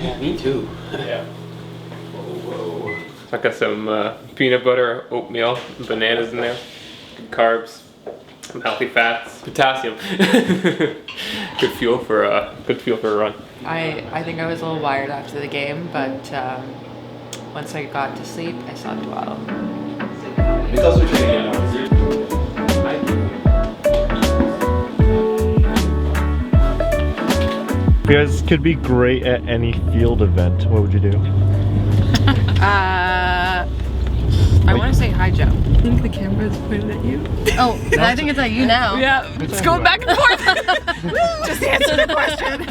Yeah, me too. Yeah. Whoa. So I got some peanut butter, oatmeal, bananas in there, good carbs, some healthy fats, potassium. Good fuel for a run. I think I was a little wired after the game, but once I got to sleep, I slept well. Because we're training now. If you guys could be great at any field event, what would you do? I want to say high jump. I think the camera's pointed at you. Oh, I think it's at you now. Yeah, it's going back and forth. Just answer the question.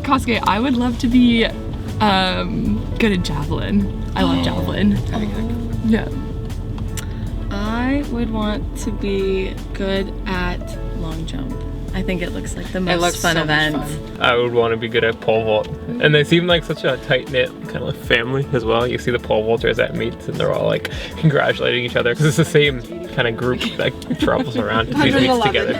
Kosuke, I would love to be good at javelin. I love javelin. Yeah. I would want to be good at long jump. I think it looks like the most fun event. I would want to be good at pole vault. And they seem like such a tight-knit kind of like family as well. You see the pole vaulters at meets and they're all like congratulating each other because it's the same kind of group that travels around to these meets together.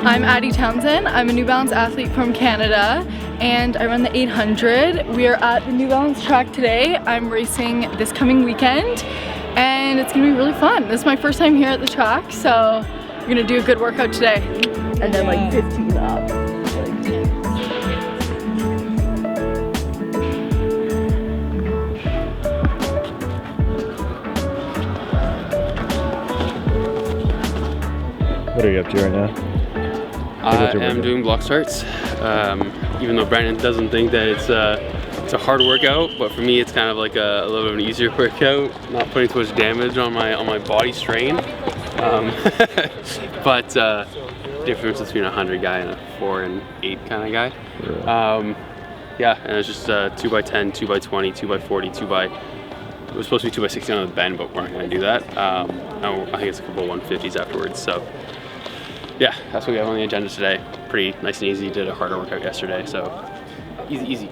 I'm Addy Townsend. I'm a New Balance athlete from Canada and I run the 800. We are at the New Balance track today. I'm racing this coming weekend and it's gonna be really fun. This is my first time here at the track, so we're gonna do a good workout today. And then like 15 up. What are you up to right now? I am doing block starts, even though Brandon doesn't think that it's a hard workout, but for me it's kind of like a little bit of an easier workout, not putting too much damage on my body strain. But difference between a 100 guy and a 4 and 8 kind of guy. Yeah, and it's just 2x10, 2x20, 2x40, 2x. It was supposed to be 2x60 on the bend, but we're not going to do that. I think it's a couple of 150s afterwards. So yeah, that's what we have on the agenda today. Pretty nice and easy. Did a harder workout yesterday, so easy.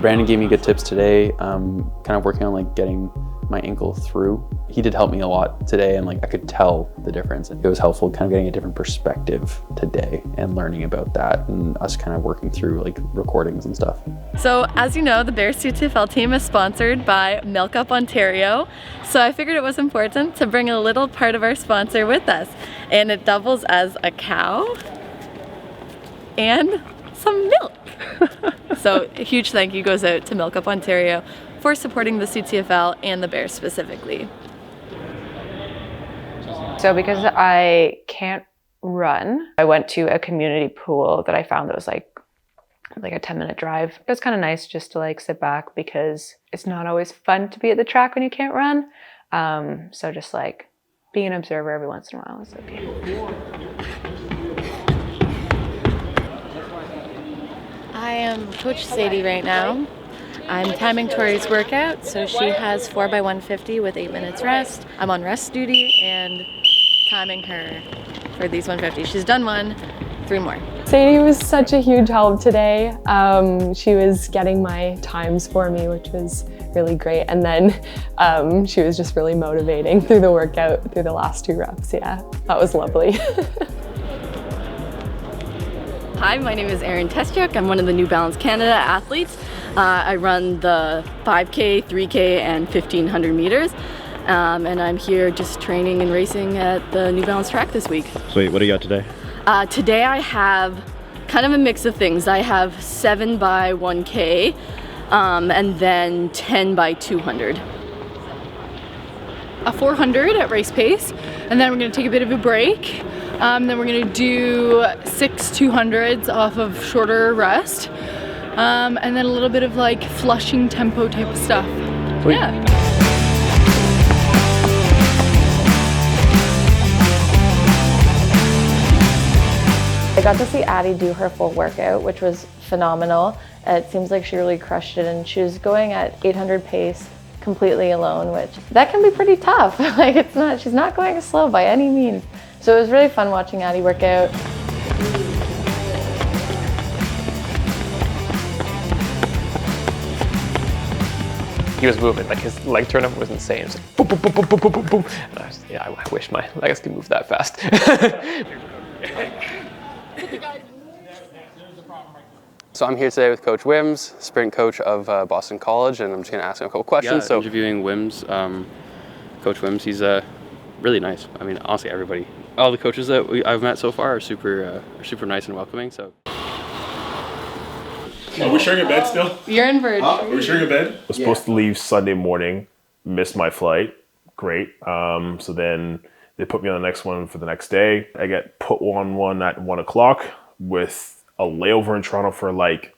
Brandon gave me good tips today. Kind of working on like getting my ankle through. He did help me a lot today, and like I could tell the difference. It was helpful kind of getting a different perspective today and learning about that and us kind of working through like recordings and stuff. So as you know, the Bears CTFL team is sponsored by Milk Up Ontario. So I figured it was important to bring a little part of our sponsor with us. And it doubles as a cow and some milk. So a huge thank you goes out to Milk Up Ontario for supporting the CTFL and the Bears specifically. So because I can't run, I went to a community pool that I found that was like a 10-minute drive. It was kind of nice just to like sit back because it's not always fun to be at the track when you can't run. So just like being an observer every once in a while is okay. I am Coach Sadie right now. I'm timing Tori's workout, so she has 4x150 with 8 minutes rest. I'm on rest duty and timing her for these 150. She's done one, 3 more. Sadie was such a huge help today. She was getting my times for me, which was really great. And then she was just really motivating through the workout, through the last 2 reps. Yeah, that was lovely. Hi, my name is Erin Teschuk. I'm one of the New Balance Canada athletes. I run the 5K, 3K, and 1500 meters. And I'm here just training and racing at the New Balance track this week. Sweet, what do you got today? Today I have kind of a mix of things. I have 7x1K and then 10x200. A 400 at race pace, and then we're going to take a bit of a break. Then we're going to do 6 200s off of shorter rest, and then a little bit of like flushing tempo type of stuff. Sweet. Yeah. I got to see Addy do her full workout, which was phenomenal. It seems like she really crushed it, and she was going at 800 pace, completely alone, which that can be pretty tough. Like she's not going slow by any means. So it was really fun watching Addy work out. He was moving, like his leg turnover was insane. It was like boom, boom, boom, boom, boom, boom, boom, boom. And I wish my legs could move that fast. So I'm here today with Coach Wims, sprint coach of Boston College, and I'm just going to ask him a couple questions. Yeah, so interviewing Wims, Coach Wims, he's really nice. I mean, honestly, everybody, all the coaches that I've met so far are super nice and welcoming. So. Are we sharing a bed still? You're in Verge. Are we sharing a bed? I was supposed to leave Sunday morning, missed my flight. Great. So then they put me on the next one for the next day. I get put on one at 1 o'clock with a layover in Toronto for like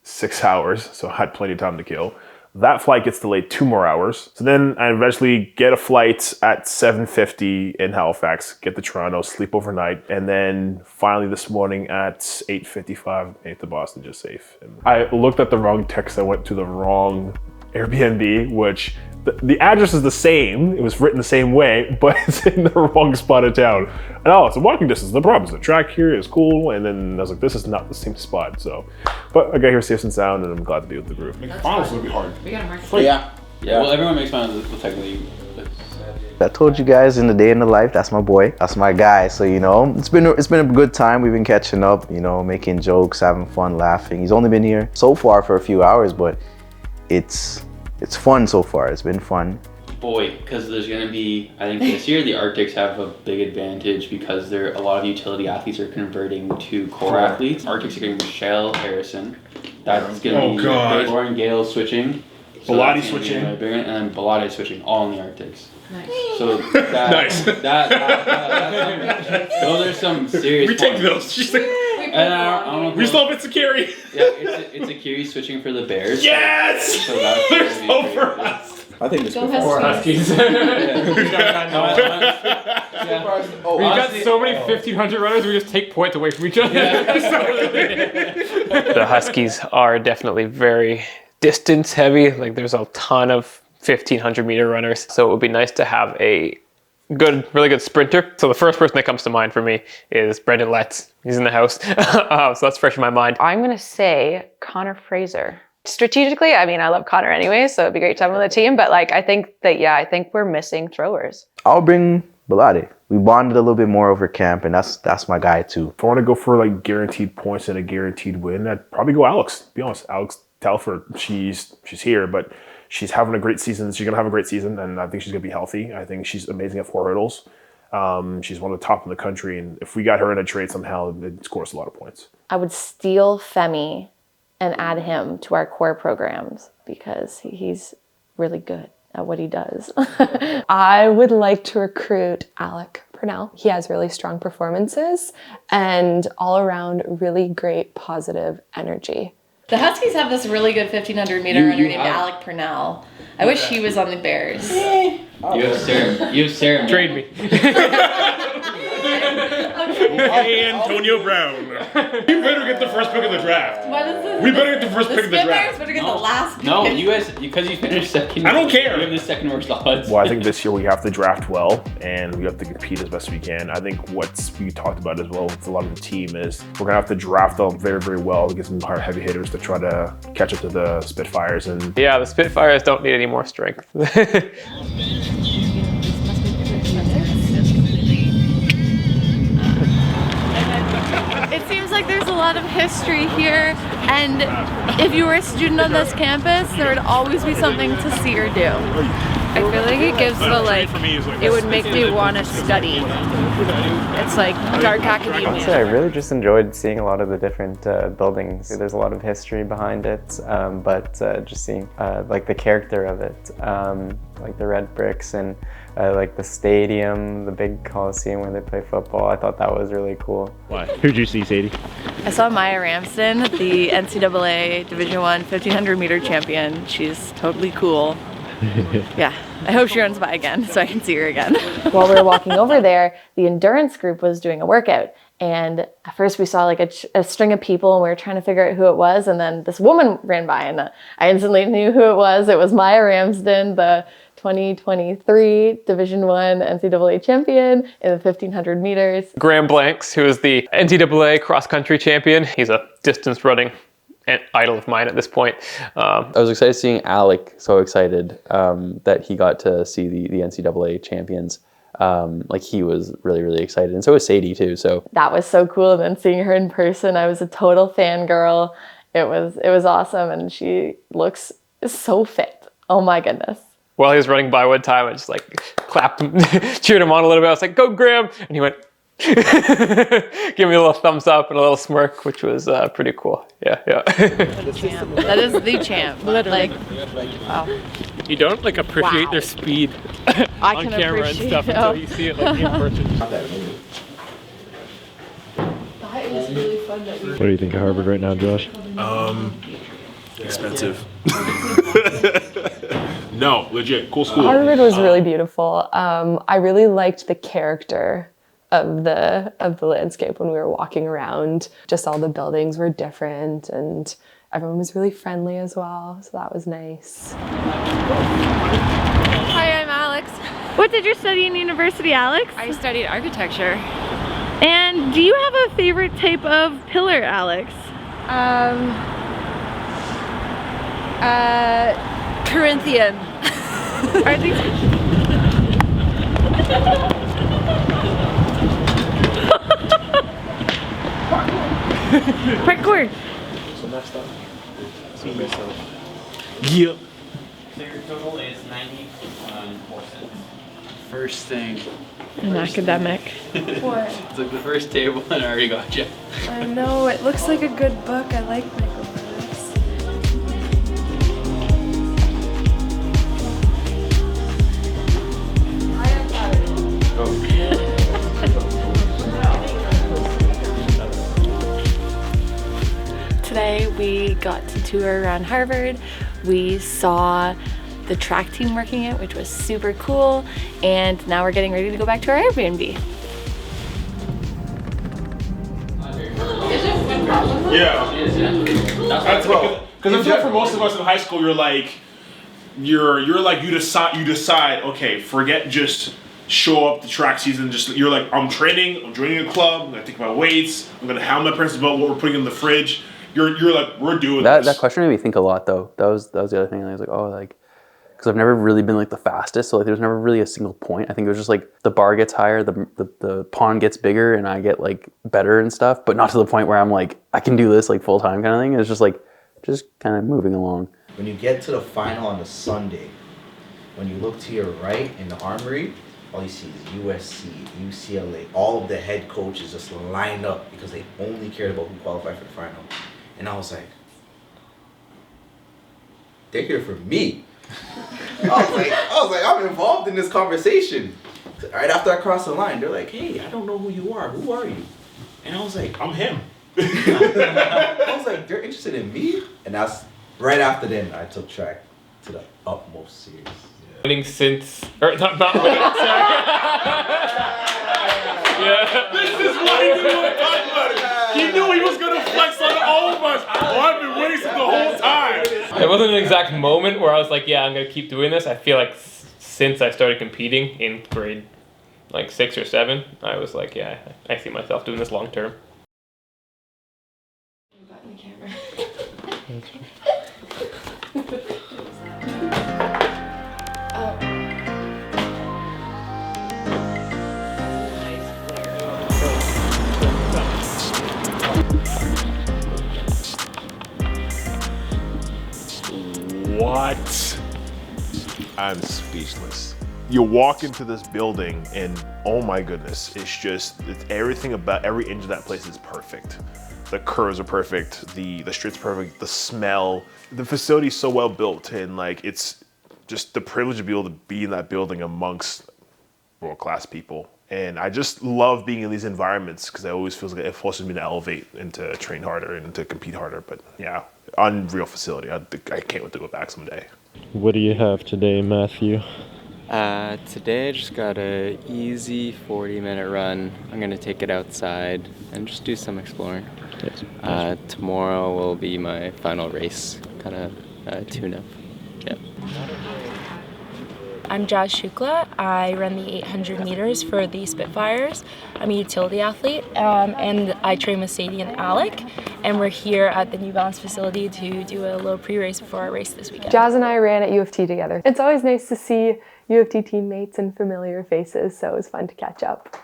6 hours. So I had plenty of time to kill. That flight gets delayed 2 more hours. So then I eventually get a flight at 7:50 in Halifax, get to Toronto, sleep overnight, and then finally this morning at 8:55, made to Boston just safe. And I looked at the wrong text. I went to the wrong Airbnb, which the address is the same. It was written the same way, but it's in the wrong spot of town. And it's a walking distance. The problem is the track here is cool. And then I was like, this is not the same spot. So, but I got here safe and sound, and I'm glad to be with the group. Finals will be hard. We got a mark. Yeah. Well, everyone makes fun of the technically. I told you guys in the day in the life, that's my boy, that's my guy. So it's been a good time. We've been catching up, making jokes, having fun, laughing. He's only been here so far for a few hours, but it's fun so far. It's been fun. Boy, because there's going to be, I think this year the Arctics have a big advantage because a lot of utility athletes are converting to core athletes. Arctics are getting Michelle Harrison. That's going to be Lauren Gale switching. Bellotti switching. And then Bellotti switching, all in the Arctics. Nice. So Nice. those are some serious We take points. those. She's like, And I don't know if we still have Itsuki. Yeah, it's a Curie switching for the Bears. Yes! So that's They're gonna be so great. for us. I think it's Go good for Huskies. We've got so many 1,500 runners, we just take points away from each other. The Huskies are definitely very distance heavy. Like there's a ton of 1,500 meter runners. So it would be nice to have a really good sprinter. So the first person that comes to mind for me is Brendan Letts. He's in the house. So that's fresh in my mind. I'm going to say Connor Fraser. Strategically, I mean, I love Connor anyway, so it'd be great to have him on the team. But I think we're missing throwers. I'll bring Bellotti. We bonded a little bit more over camp, and that's my guy too. If I want to go for guaranteed points and a guaranteed win, I'd probably go Alex. To be honest, Alex Telford. She's here, but she's having a great season. She's gonna have a great season, and I think she's gonna be healthy. I think she's amazing at 4 hurdles. She's one of the top in the country, and if we got her in a trade somehow, it scores a lot of points. I would steal Femi and add him to our core programs because he's really good at what he does. I would like to recruit Alec Purnell. He has really strong performances and all around really great positive energy. The Huskies have this really good 1,500 meter runner named Alec Purnell. I wish he was on the Bears. You have Sarah. Trade me. Antonio Brown. We better get the first pick of the draft. What is this? We better get the first pick of the Spin Bears draft. better get the last pick. No, you guys, because you finished second. I don't care. You have the second worst odds. Well, I think this year we have to draft well, and we have to compete as best we can. I think what we talked about as well with a lot of the team is we're gonna have to draft them very, very well to get some heavy hitters to try to catch up to the Spitfires. And Yeah, the Spitfires don't need any more strength. It seems like there's a lot of history here, and if you were a student on this campus, there would always be something to see or do. I feel like it gives it would make me want to study. It's like dark academia. I really just enjoyed seeing a lot of the different buildings. There's a lot of history behind it, but just seeing like the character of it, like the red bricks and like the stadium, the big coliseum where they play football. I thought that was really cool. Why? Who'd you see, Sadie? I saw Maia Ramsden, the NCAA Division I 1,500 meter champion. She's totally cool. Yeah, I hope she runs by again so I can see her again. While we were walking over there, the endurance group was doing a workout. And at first we saw like a string of people and we were trying to figure out who it was. And then this woman ran by and I instantly knew who it was. It was Maia Ramsden, the 2023 Division I NCAA champion in the 1500 meters. Graham Blanks, who is the NCAA cross-country champion. He's a distance running idol of mine at this point. I was excited seeing Alec, so excited that he got to see the NCAA champions. Like he was really, really excited. And so was Sadie too, so. That was so cool. And then seeing her in person, I was a total fangirl. It was awesome. And she looks so fit. Oh my goodness. While he was running by one time, I just like clapped him, cheered him on a little bit. I was like, go Graham. And he went, give me a little thumbs up and a little smirk, which was pretty cool. Yeah. That is the champ. Literally. Like, wow. You don't like appreciate their speed on camera and stuff until you see it like in person. That is really fun that we. What do you think of Harvard right now, Josh? Expensive. No, legit, cool school. Harvard was really beautiful. I really liked the character of the landscape when we were walking around. Just all the buildings were different and everyone was really friendly as well, so that was nice. Hi, I'm Alex. What did you study in university, Alex? I studied architecture. And do you have a favorite type of pillar, Alex? Corinthian. Are these... Parkour. So next up, see myself. Yep. So your total is 94 cents. First thing. An academic. What? It's like the first table and I already got you. I know, it looks like a good book. I like Michael Burris. Today we got to tour around Harvard. We saw the track team working it, which was super cool. And now we're getting ready to go back to our Airbnb. Yeah. That's because I feel like for most of us in high school, you're like, you decide, okay, forget just show up the track season. Just you're like, I'm training, I'm joining a club, I'm gonna take my weights, I'm gonna have my parents about what we're putting in the fridge. You're like, we're doing that. this. That question made me think a lot though. That was the other thing. I was like, oh, like, because I've never really been like the fastest, so like there's never really a single point. I think it was just like the bar gets higher, the pond gets bigger, and I get like better and stuff, but not to the point where I'm like, I can do this like full time kind of thing. It's just like, just kind of moving along. When you get to the final on the Sunday, when you look to your right in the armory, all you see is USC, UCLA, all of the head coaches just lined up because they only cared about who qualified for the final. And I was like, they're here for me. I was like, I'm involved in this conversation. Right after I crossed the line, they're like, hey, I don't know who you are. Who are you? And I was like, I'm him. I was like, they're interested in me? And that's right after then I took track to the utmost serious. Winning since, or not winning, sorry. Yeah. This is why he didn't want to talk about it. He knew he was going to flex on all of us. Oh, I've been winning since the whole time. It wasn't an exact moment where I was like, yeah, I'm going to keep doing this. I feel like since I started competing in grade like 6 or 7, I was like, yeah, I see myself doing this long term. What? I'm speechless. You walk into this building and oh my goodness, it's everything about every inch of that place is perfect. The curves are perfect, the street's perfect, the smell. The facility is so well built and like it's just the privilege to be able to be in that building amongst world-class people. And I just love being in these environments because it always feels like it forces me to elevate and to train harder and to compete harder. But yeah, unreal facility. I can't wait to go back someday. What do you have today, Matthew? Today I just got a easy 40-minute run. I'm gonna take it outside and just do some exploring. Yes. Tomorrow will be my final race, kind of tune-up. Yeah. I'm Jazz Shukla. I run the 800 meters for the Spitfires. I'm a utility athlete, and I train with Sadie and Alec, and we're here at the New Balance facility to do a little pre-race before our race this weekend. Jazz and I ran at U of T together. It's always nice to see U of T teammates and familiar faces, so it was fun to catch up.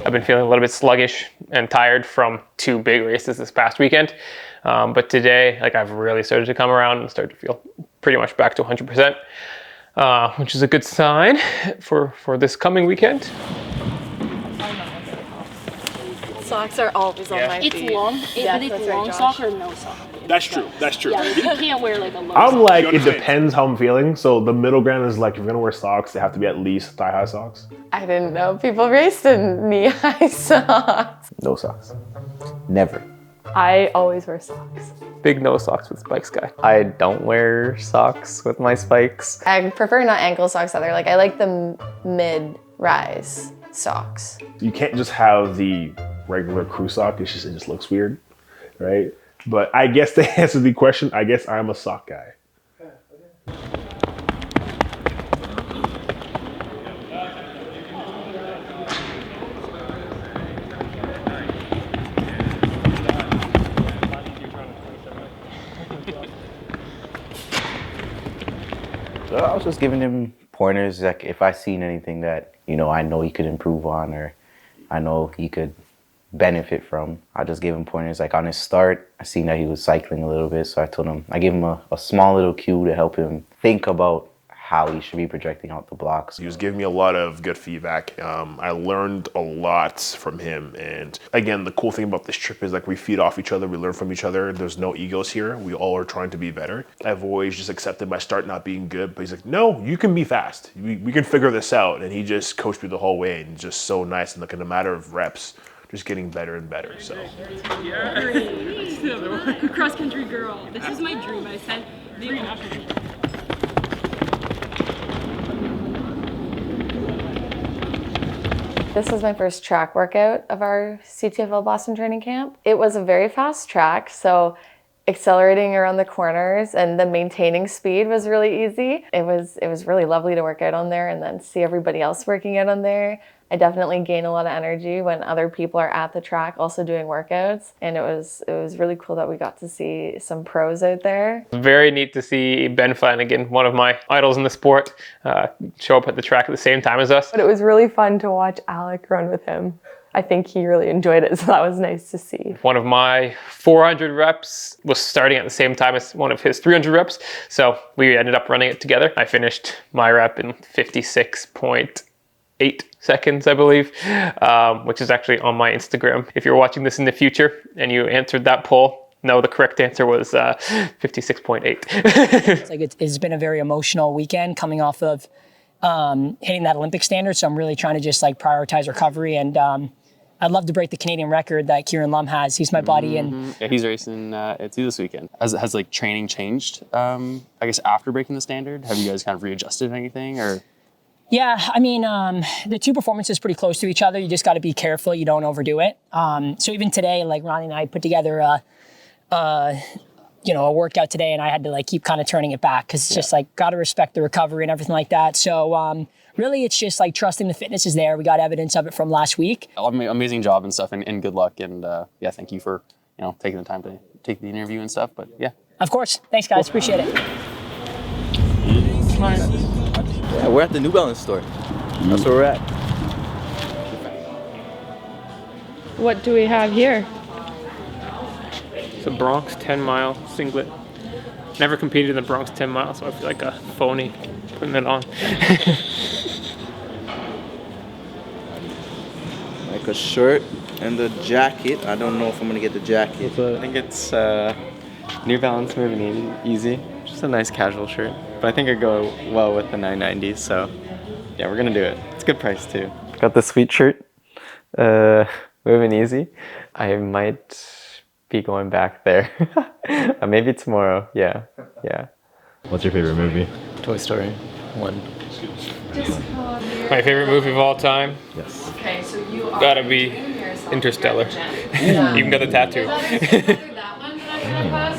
I've been feeling a little bit sluggish and tired from 2 big races this past weekend. But today, I've really started to come around and start to feel pretty much back to 100%, which is a good sign for this coming weekend. Socks are always on my feet. It's long, but it's long sock or no sock. That's true. That's true. Yeah, you can't wear like a low I'm sock. like, it depends how I'm feeling. So the middle ground is like, if you're gonna wear socks, they have to be at least thigh-high socks. I didn't know people raced in knee-high socks. No socks. Never. I always wear socks. Big no socks with spikes guy. I don't wear socks with my spikes. I prefer not ankle socks either. I like the mid-rise socks. You can't just have the regular crew sock. It just looks weird, right? But I guess to answer the question, I guess I'm a sock guy. So I was just giving him pointers, like if I seen anything that, I know he could improve on or I know he could benefit from. I just gave him pointers. Like on his start, I seen that he was cycling a little bit, so I gave him a small little cue to help him think about how he should be projecting out the blocks. He was giving me a lot of good feedback. I learned a lot from him. And again, the cool thing about this trip is we feed off each other, we learn from each other. There's no egos here. We all are trying to be better. I've always just accepted my start not being good, but he's like, no, you can be fast. We can figure this out. And he just coached me the whole way and just so nice. And in a matter of reps, just getting better and better, so. Cross country girl. This is my dream. I said This was my first track workout of our CTFL Boston training camp. It was a very fast track, so accelerating around the corners and the maintaining speed was really easy. It was really lovely to work out on there and then see everybody else working out on there. I definitely gain a lot of energy when other people are at the track also doing workouts, and it was really cool that we got to see some pros out there. Very neat to see Ben Flanagan, one of my idols in the sport, show up at the track at the same time as us. But it was really fun to watch Alec run with him. I think he really enjoyed it, so that was nice to see. One of my 400 reps was starting at the same time as one of his 300 reps, so we ended up running it together. I finished my rep in 56.8 seconds, I believe, which is actually on my Instagram. If you're watching this in the future and you answered that poll, no, the correct answer was 56.8. It's been a very emotional weekend coming off of hitting that Olympic standard, so I'm really trying to just prioritize recovery, and I'd love to break the Canadian record that Kieran Lum has. He's my buddy, and yeah, he's racing at two this weekend. Has training changed? I guess after breaking the standard, have you guys kind of readjusted anything, or? yeah, I mean, the two performances pretty close to each other. You just got to be careful you don't overdo it. So even today, Ronnie and I put together a workout today, and I had to keep kind of turning it back because it's just got to respect the recovery and everything like that. So really, it's just trusting the fitness is there. We got evidence of it from last week. Amazing job and stuff, and good luck. And yeah, thank you for taking the time to take the interview and stuff. But yeah, of course. Thanks, guys. Appreciate it. Yeah, we're at the New Balance store. That's where we're at. What do we have here? It's a Bronx 10-mile singlet. Never competed in the Bronx 10 miles, so I feel like a phony putting it on. Like a shirt and a jacket. I don't know if I'm gonna get the jacket. I think it's New Balance Moving Easy. Just a nice casual shirt. But I think it'd go well with the 990s, so yeah, we're gonna do it. It's a good price too. Got the sweet shirt. moving easy. I might be going back there. Maybe tomorrow. Yeah. What's your favorite movie? Toy Story 1. My favorite movie of all time? Yes. Okay, so you are Gotta be Interstellar. Even got the tattoo.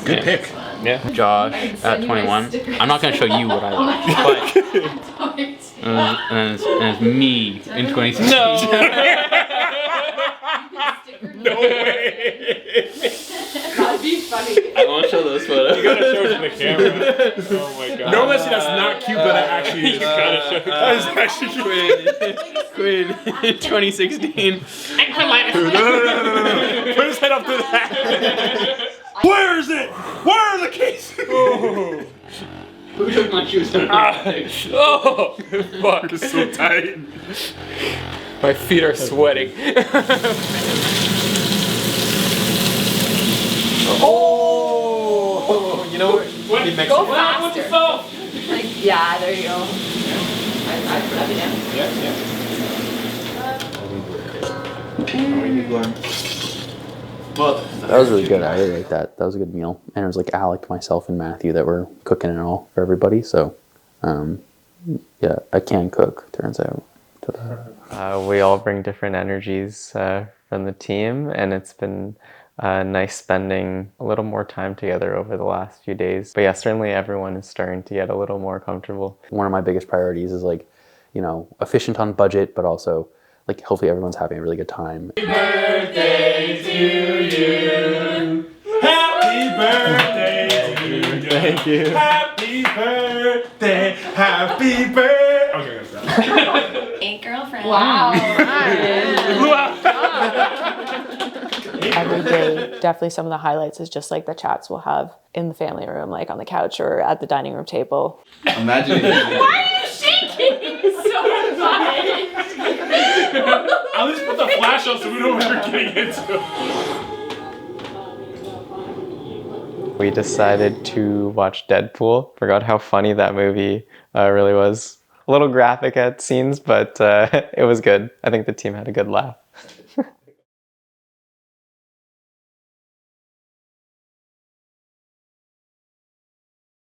Good pick. Yeah. Josh at 21. I'm not going to show you what I like, but and it's me in 2016. No way. That'd be funny. I won't show those photos. You gotta show it to the camera. Oh my god. No one said that's not cute, but that actually is. You gotta show it. That is actually Quinn in 2016. No. Put his head up to that. Where is it? Where are the cases? Oh. Who took my shoes down? Oh, fuck. It's so tight. My feet are sweating. Oh! You know what? Go faster. Like, yeah, there you go. I put it in. Well, That was really good. I really liked that. That was a good meal. And it was like Alec, myself, and Matthew that were cooking and all for everybody. So, yeah, I can cook, turns out. We all bring different energies from the team, and it's been nice spending a little more time together over the last few days. But yeah, certainly everyone is starting to get a little more comfortable. One of my biggest priorities is like, you know, efficient on budget, but also like hopefully everyone's having a really good time. Happy birthday to you. Happy birthday to you. Thank you. Happy birthday. Happy birthday. Okay, that's that. 8 girlfriends. Wow. Every day, definitely some of the highlights is just like the chats we'll have in the family room, like on the couch or at the dining room table. Imagine Why are you shaking so much? At least put the flash on so we know what we're getting into. We decided to watch Deadpool. Forgot how funny that movie really was. A little graphic at scenes, but it was good. I think the team had a good laugh.